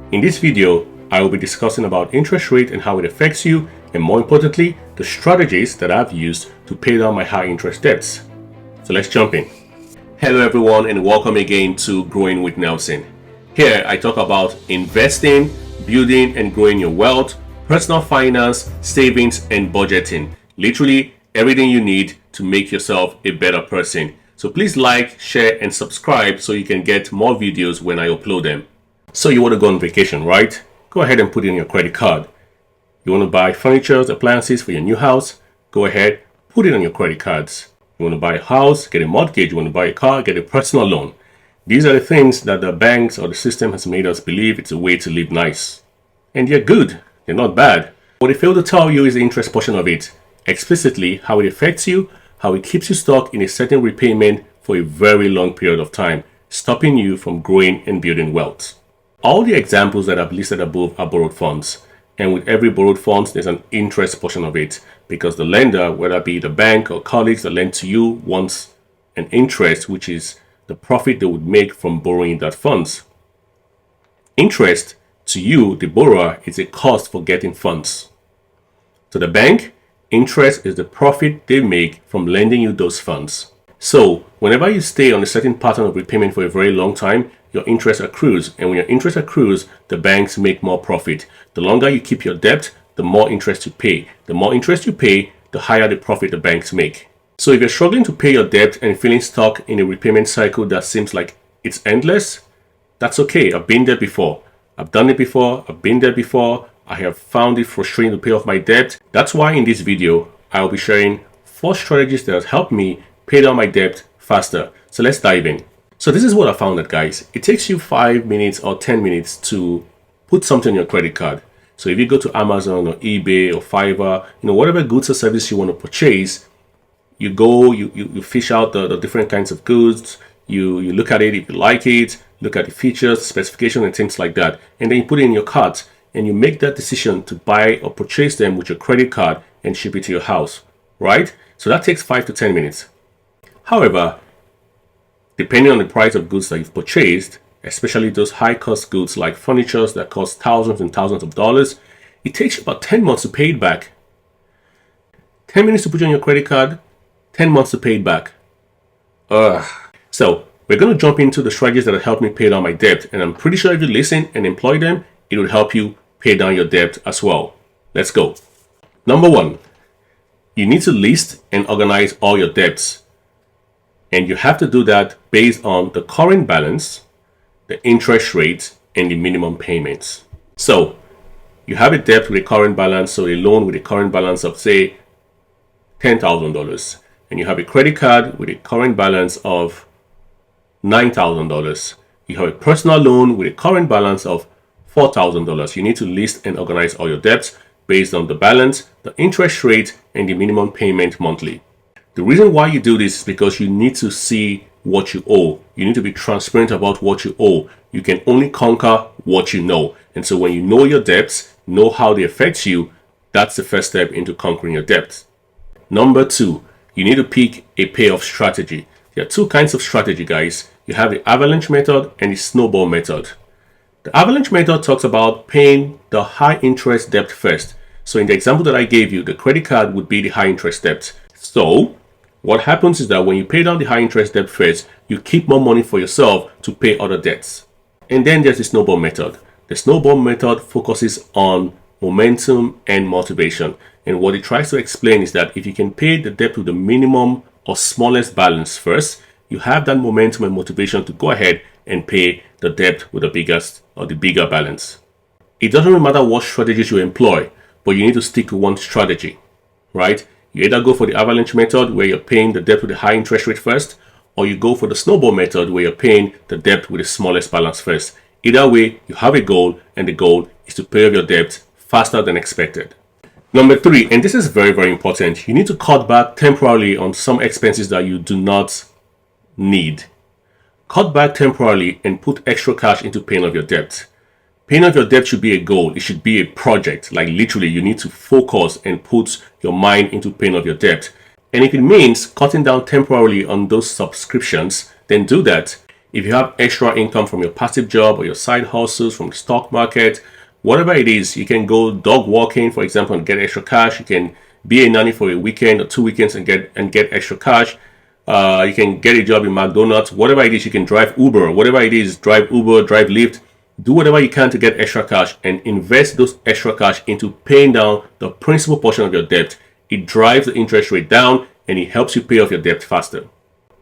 In this video, I will be discussing about interest rate and how it affects you, and more importantly, the strategies that I've used to pay down my high interest debts. So let's jump in. Hello everyone and welcome again to Growing with Nelson. Here I talk about investing, building and growing your wealth, personal finance, savings and budgeting. Literally everything you need to make yourself a better person. So please like, share and subscribe so you can get more videos when I upload them. So you want to go on vacation, right? Go ahead and put it in your credit card. You want to buy furniture, appliances for your new house? Go ahead, put it on your credit cards. You want to buy a house, get a mortgage. You want to buy a car, get a personal loan. These are the things that the banks or the system has made us believe it's a way to live nice. And they're good, they're not bad. What they fail to tell you is the interest portion of it. Explicitly, how it affects you, how it keeps you stuck in a certain repayment for a very long period of time, stopping you from growing and building wealth. All the examples that I've listed above are borrowed funds. And with every borrowed funds, there's an interest portion of it because the lender, whether it be the bank or colleagues that lend to you, wants an interest, which is the profit they would make from borrowing that funds. Interest to you, the borrower, is a cost for getting funds. To the bank, interest is the profit they make from lending you those funds. So whenever you stay on a certain pattern of repayment for a very long time, your interest accrues, and when your interest accrues, the banks make more profit. The longer you keep your debt, the more interest you pay. The more interest you pay, the higher the profit the banks make. So if you're struggling to pay your debt and feeling stuck in a repayment cycle that seems like it's endless, that's okay. I've been there before. I've done it before. I've been there before. I have found it frustrating to pay off my debt. That's why in this video, I'll be sharing 4 strategies that have helped me pay down my debt faster. So let's dive in. So this is what I found out, guys. It takes you 5 minutes or 10 minutes to put something on your credit card. So if you go to Amazon or eBay or Fiverr, whatever goods or service you want to purchase, you go, you fish out the different kinds of goods, you look at it, if you like it, look at the features, specification and things like that. And then you put it in your cart and you make that decision to buy or purchase them with your credit card and ship it to your house, right? So that takes 5 to 10 minutes. However, depending on the price of goods that you've purchased, especially those high-cost goods like furniture that cost thousands and thousands of dollars, it takes you about 10 months to pay it back. 10 minutes to put it on your credit card, 10 months to pay it back. So we're going to jump into the strategies that have helped me pay down my debt, and I'm pretty sure if you listen and employ them, it will help you pay down your debt as well. Let's go. Number 1, you need to list and organize all your debts. And you have to do that based on the current balance, the interest rate, and the minimum payments. So you have a debt with a current balance, so a loan with a current balance of say $10,000, and you have a credit card with a current balance of $9,000. You have a personal loan with a current balance of $4,000. You need to list and organize all your debts based on the balance, the interest rate, and the minimum payment monthly. The reason why you do this is because you need to see what you owe. You need to be transparent about what you owe. You can only conquer what you know. And so when you know your debts, know how they affect you, that's the first step into conquering your debts. Number 2, you need to pick a payoff strategy. There are 2 kinds of strategy, guys. You have the avalanche method and the snowball method. The avalanche method talks about paying the high interest debt first. So in the example that I gave you, the credit card would be the high interest debt. So what happens is that when you pay down the high interest debt first, you keep more money for yourself to pay other debts. And then there's the snowball method. The snowball method focuses on momentum and motivation. And what it tries to explain is that if you can pay the debt with the minimum or smallest balance first, you have that momentum and motivation to go ahead and pay the debt with the biggest or the bigger balance. It doesn't really matter what strategies you employ, but you need to stick to one strategy, right? You either go for the avalanche method where you're paying the debt with the high interest rate first, or you go for the snowball method where you're paying the debt with the smallest balance first. Either way, you have a goal, and the goal is to pay off your debt faster than expected. Number 3, and this is very, very important, you need to cut back temporarily on some expenses that you do not need. Cut back temporarily and put extra cash into paying off your debt. Paying off your debt should be a goal. It should be a project. Like literally, you need to focus and put your mind into paying off your debt. And if it means cutting down temporarily on those subscriptions, then do that. If you have extra income from your passive job or your side hustles from the stock market, whatever it is, you can go dog walking, for example, and get extra cash. You can be a nanny for a weekend or 2 weekends and get extra cash. You can get a job in McDonald's, whatever it is. You can drive Uber, whatever it is, drive Uber, drive Lyft. Do whatever you can to get extra cash and invest those extra cash into paying down the principal portion of your debt. It drives the interest rate down and it helps you pay off your debt faster.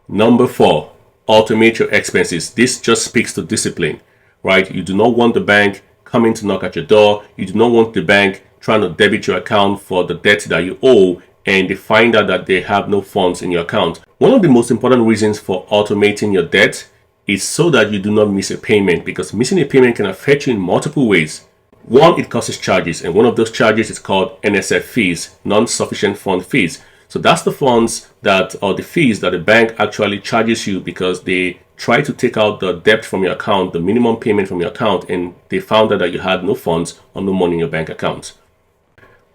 Number 4, automate your expenses. This just speaks to discipline, right? You do not want the bank coming to knock at your door. You do not want the bank trying to debit your account for the debt that you owe and they find out that they have no funds in your account. One of the most important reasons for automating your debt is so that you do not miss a payment, because missing a payment can affect you in multiple ways. One, it causes charges, and one of those charges is called NSF fees, non-sufficient fund fees. So that's the funds that, or the fees that the bank actually charges you because they try to take out the debt from your account, the minimum payment from your account, and they found out that you had no funds or no money in your bank account.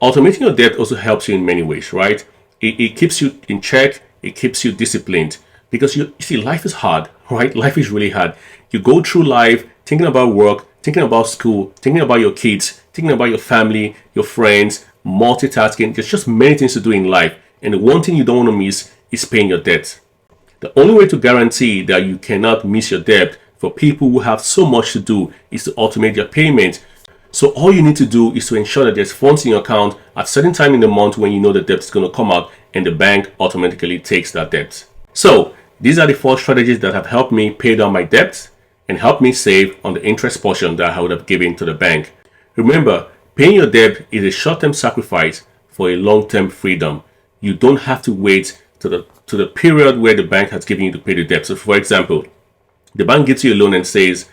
Automating your debt also helps you in many ways, right? It keeps you in check, it keeps you disciplined, because you see, life is hard, right? Life is really hard. You go through life thinking about work, thinking about school, thinking about your kids, thinking about your family, your friends, multitasking. There's just many things to do in life. And the one thing you don't want to miss is paying your debt. The only way to guarantee that you cannot miss your debt for people who have so much to do is to automate your payment. So all you need to do is to ensure that there's funds in your account at a certain time in the month when you know the debt is going to come out and the bank automatically takes that debt. So these are the 4 strategies that have helped me pay down my debt and helped me save on the interest portion that I would have given to the bank. Remember, paying your debt is a short-term sacrifice for a long-term freedom. You don't have to wait to the period where the bank has given you to pay the debt. So for example, the bank gives you a loan and says,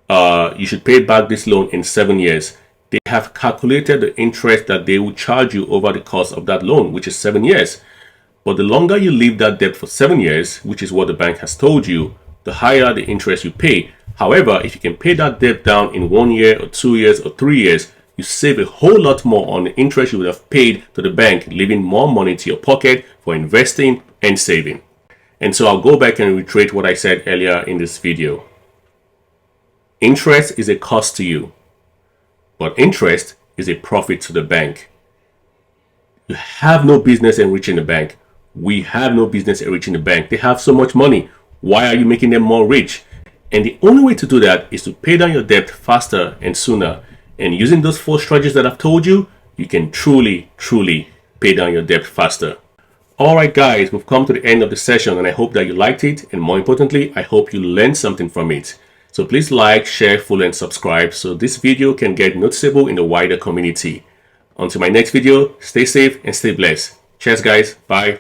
you should pay back this loan in 7 years. They have calculated the interest that they will charge you over the course of that loan, which is 7 years. But the longer you leave that debt for 7 years, which is what the bank has told you, the higher the interest you pay. However, if you can pay that debt down in 1 year or 2 years or 3 years, you save a whole lot more on the interest you would have paid to the bank, leaving more money to your pocket for investing and saving. And so I'll go back and reiterate what I said earlier in this video. Interest is a cost to you, but interest is a profit to the bank. You have no business enriching the bank. We have no business enriching the bank. They have so much money. Why are you making them more rich? And the only way to do that is to pay down your debt faster and sooner. And using those 4 strategies that I've told you, you can truly pay down your debt faster. Alright guys, we've come to the end of the session and I hope that you liked it, and more importantly, I hope you learned something from it. So please like, share, follow and subscribe so this video can get noticeable in the wider community. Until my next video, stay safe and stay blessed. Cheers guys, bye.